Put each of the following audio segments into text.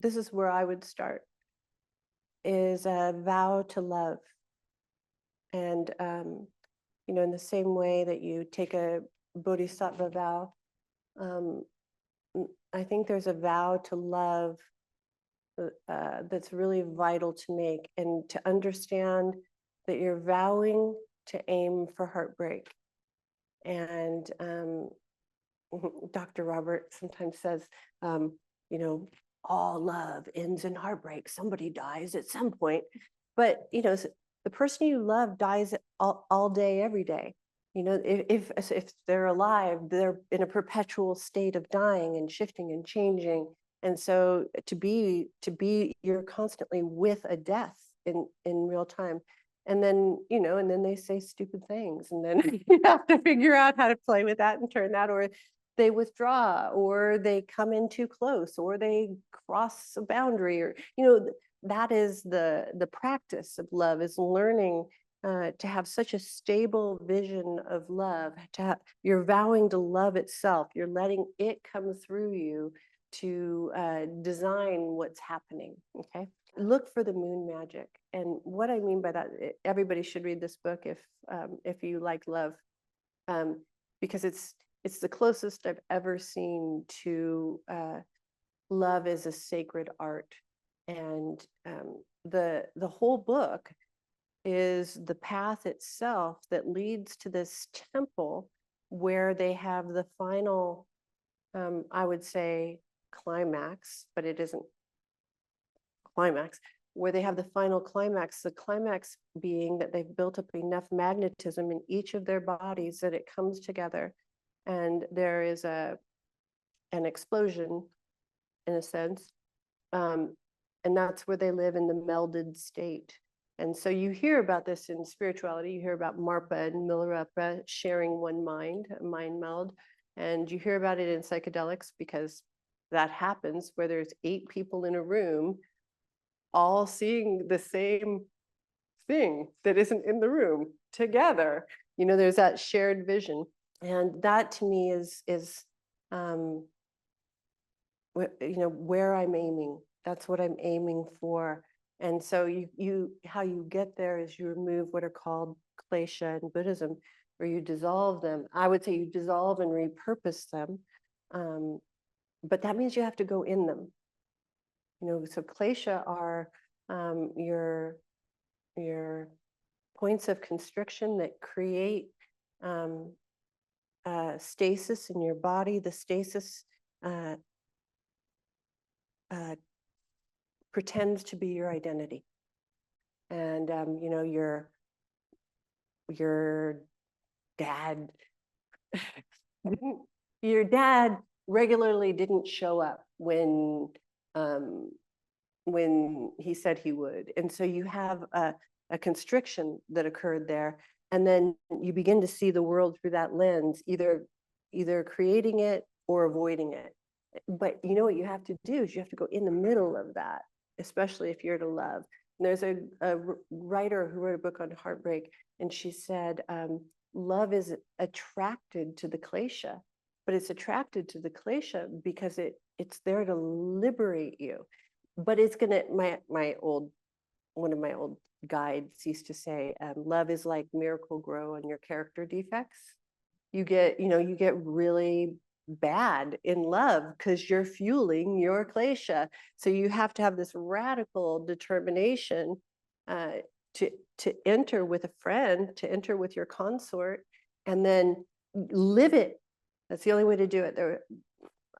this is where I would start, is a vow to love. And, in the same way that you take a bodhisattva vow, um, I think there's a vow to love that's really vital to make, and to understand that you're vowing to aim for heartbreak. And Dr. Robert sometimes says, um, all love ends in heartbreak. Somebody dies at some point. But, the person you love dies all day, every day. If they're alive, they're in a perpetual state of dying and shifting and changing. And so you're constantly with a death in real time. And then they say stupid things. And then you have to figure out how to play with that and turn that, or they withdraw, or they come in too close, or they cross a boundary, or that is the practice of love, is learning to have such a stable vision of love. You're vowing to love itself. You're letting it come through you to design what's happening. Okay, look for the moon magic, and what I mean by that, everybody should read this book if you like love, because it's the closest I've ever seen to love as a sacred art. And the whole book is the path itself that leads to this temple where they have the final, I would say, climax, but it isn't climax, where they have the final climax, the climax being that they've built up enough magnetism in each of their bodies that it comes together, and there is an explosion, in a sense, and that's where they live in the melded state. And so you hear about this in spirituality. You hear about Marpa and Milarepa sharing one mind, a mind meld, and you hear about it in psychedelics, because that happens where there's 8 people in a room all seeing the same thing that isn't in the room together. There's that shared vision. And that to me is where I'm aiming. That's what I'm aiming for. And so how you get there is you remove what are called claa in Buddhism, or you dissolve them. I would say you dissolve and repurpose them, but that means you have to go in them. So claa are your points of constriction that create stasis in your body. The stasis pretends to be your identity. And, your dad, your dad regularly didn't show up when he said he would. And so you have a constriction that occurred there. And then you begin to see the world through that lens, either creating it or avoiding it. But what you have to do is you have to go in the middle of that, especially if you're to love. And there's a writer who wrote a book on heartbreak, and she said, love is attracted to the claa, but it's attracted to the claa because it's there to liberate you. But it's gonna, one of my old guides used to say, love is like Miracle Grow on your character defects. You get really bad in love because you're fueling your claa. So you have to have this radical determination to enter with a friend, to enter with your consort, and then live it. That's the only way to do it.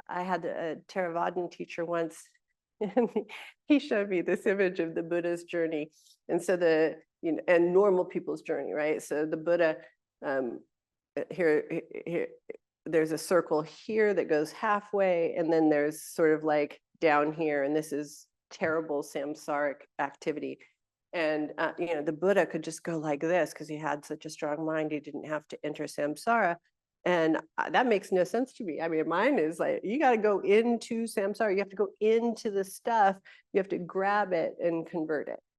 I had a Theravadan teacher once, and he showed me this image of the Buddha's journey. And so and normal people's journey, right? So the Buddha, here, there's a circle here that goes halfway, and then there's sort of like down here, and this is terrible samsaric activity. And the Buddha could just go like this because he had such a strong mind. He didn't have to enter samsara. And that makes no sense to me. I mean, mine is like, you got to go into samsara. You have to go into the stuff. You have to grab it and convert it.